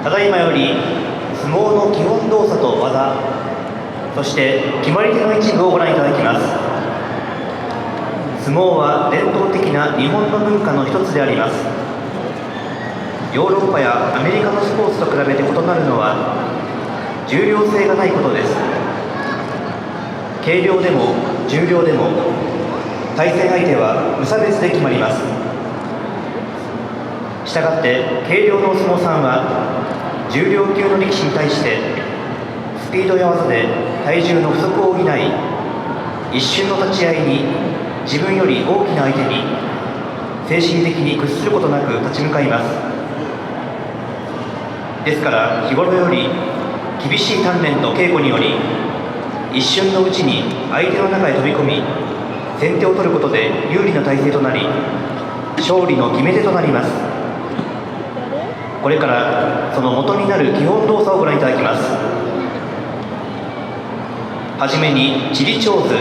ただいまより相撲の基本動作と技、そして決まり手の一部をご覧いただきます。相撲は伝統的な日本の文化の一つであります。ヨーロッパやアメリカのスポーツと比べて異なるのは重量性がないことです。軽量でも重量でも対戦相手は無差別で決まります。したがって軽量のお相撲さんは重量級の力士に対してスピードや技で体重の不足を補い、一瞬の立ち合いに自分より大きな相手に精神的に屈することなく立ち向かいます。ですから日頃より厳しい鍛錬と稽古により一瞬のうちに相手の中へ飛び込み先手を取ることで有利な体勢となり勝利の決め手となります。これからその元になる基本動作をご覧いただきます。はじめにチリチョーズ。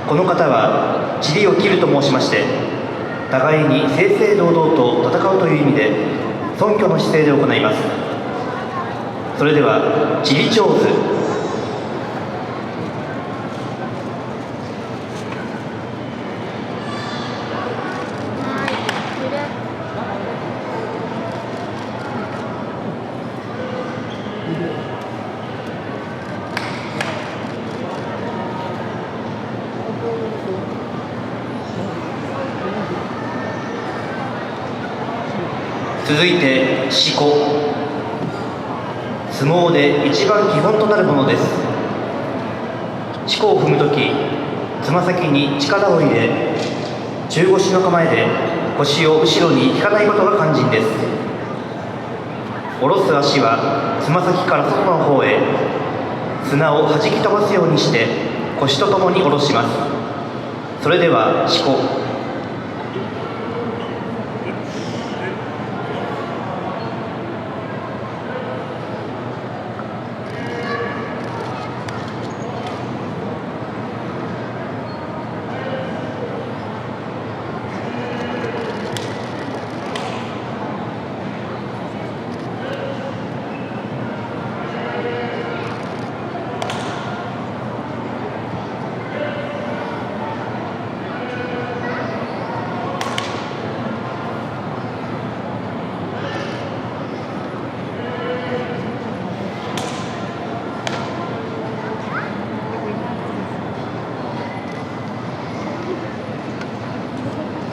この方はチリを切ると申しまして互いに正々堂々と戦うという意味で尊虚の姿勢で行います。それではチリチョーズ。続いて四股。相撲で一番基本となるものです。四股を踏むときつま先に力を入れ中腰の構えで腰を後ろに引かないことが肝心です。下ろす足はつま先から外の方へ砂を弾き飛ばすようにして腰とともに下ろします。それでは四股。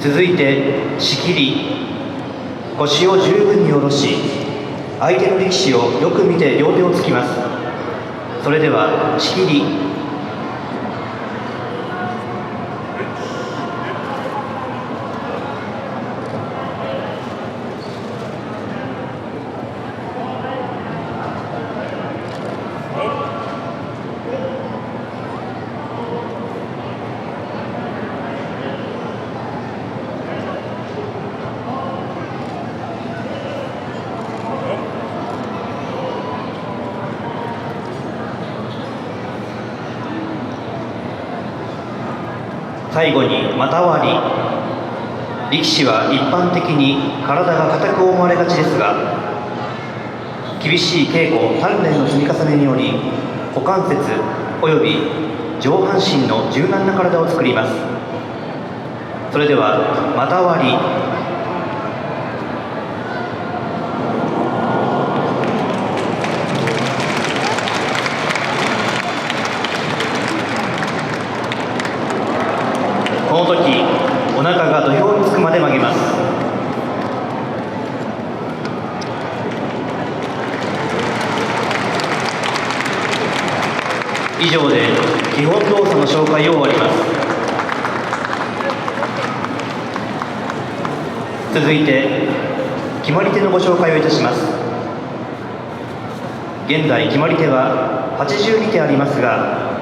続いて仕切り。腰を十分に下ろし相手の力士をよく見て両手をつきます。それでは仕切り。最後に股割り。力士は一般的に体が硬く思われがちですが厳しい稽古鍛錬の積み重ねにより股関節および上半身の柔軟な体を作ります。それでは股割り。この時お腹が土俵につくまで曲げます。以上で基本動作の紹介を終わります。続いて決まり手のご紹介をいたします。現在決まり手は82手ありますが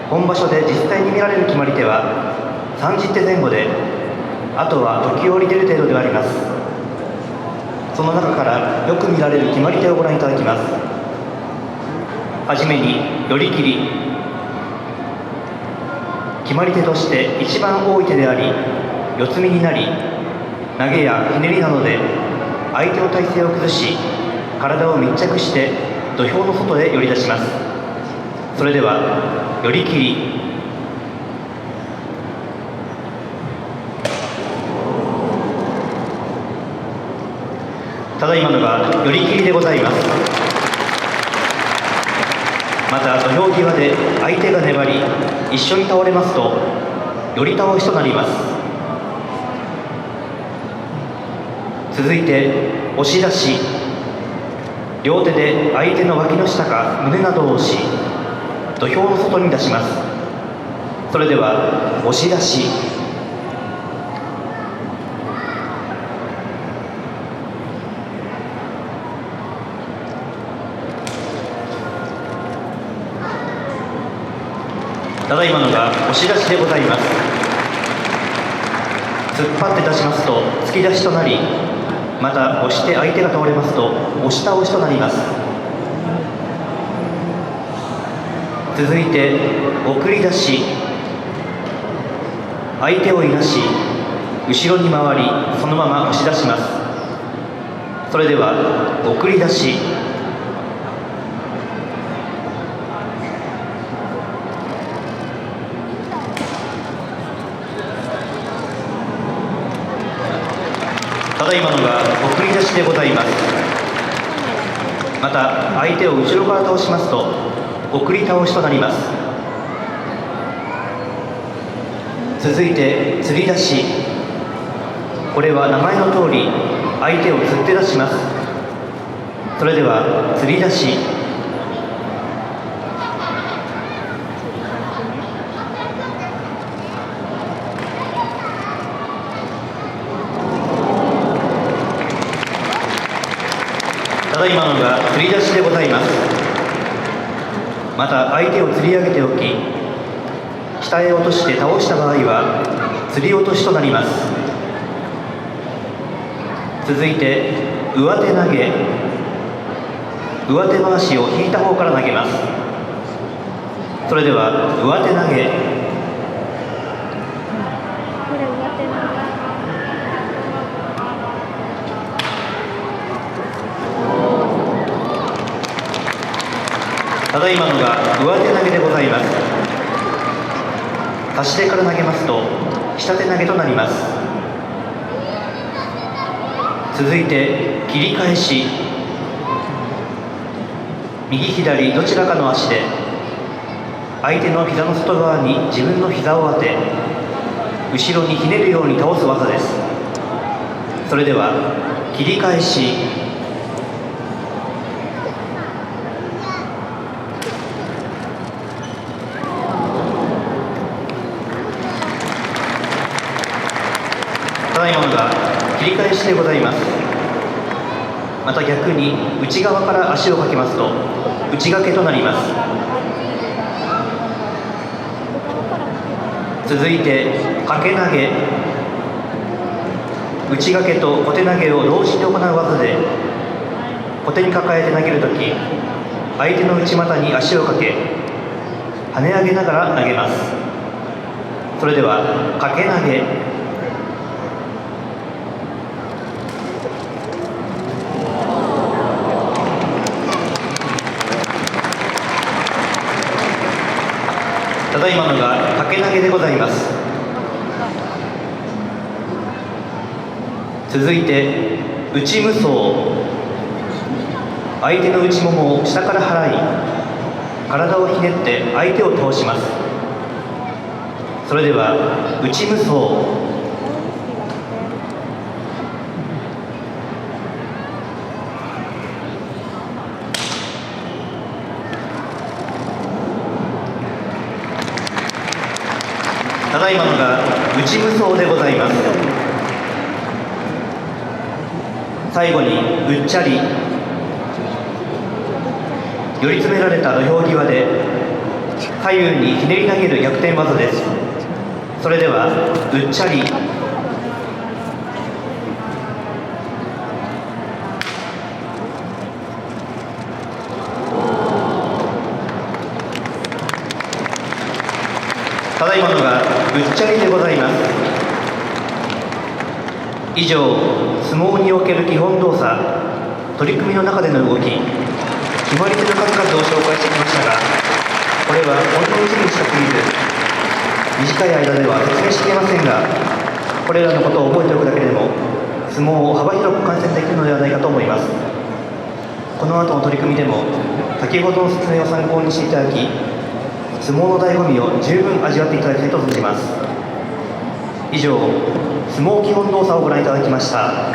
本場所で実際に見られる決まり手は30手前後であとは時折出る程度であります。その中からよく見られる決まり手をご覧いただきます。はじめに寄り切り。決まり手として一番多い手であり四つ身になり投げやひねりなどで相手の体勢を崩し体を密着して土俵の外へ寄り出します。それでは寄り切り。ただいまのが寄り切りでございます。また土俵際で相手が粘り一緒に倒れますと寄り倒しとなります。続いて押し出し。両手で相手の脇の下か胸などを押し土俵の外に出します。それでは押し出し。ただいまのが押し出しでございます。突っ張って出しますと突き出しとなり、また押して相手が倒れますと押し倒しとなります。続いて送り出し。相手をいなし後ろに回りそのまま押し出します。それでは送り出し。ただいまのが送り出しでございます。また相手を後ろから倒しますと送り倒しとなります。続いて吊り出し。これは名前の通り相手を吊って出します。それでは吊り出し。ただいまのが吊り出しでございます。また相手を吊り上げておき下へ落として倒した場合は吊り落としとなります。続いて上手投げ。上手回しを引いた方から投げます。それでは上手投げ。ただいまのが上手投げでございます。差し手から投げますと下手投げとなります。続いて切り返し。右左どちらかの足で相手の膝の外側に自分の膝を当て後ろにひねるように倒す技です。それでは切り返し。ただいまのが切り返しでございます。また逆に内側から足をかけますと内掛けとなります。続いて掛け投げ。内掛けと小手投げを同時に行う技で小手に抱えて投げるとき相手の内股に足をかけ跳ね上げながら投げます。それでは掛け投げ。ただいまのが掛け投げでございます。続いて内無双。相手の内ももを下から払い体をひねって相手を倒します。それでは内無双。ただいまのが内無双でございます。最後にうっちゃり。寄り詰められた土俵際で左右にひねり投げる逆転技です。それではうっちゃり。ただいまのがうっちゃりでございます。以上、相撲における基本動作取り組みの中での動き、決まり手の数々を紹介してきましたが、これはほんの一部にしか過ぎず、短い間では説明しきれませんが、これらのことを覚えておくだけでも相撲を幅広く観戦できるのではないかと思います。この後の取り組みでも先ほどの説明を参考にしていただき、相撲の醍醐味を十分味わっていただきたいと存じます。以上、相撲基本動作をご覧いただきました。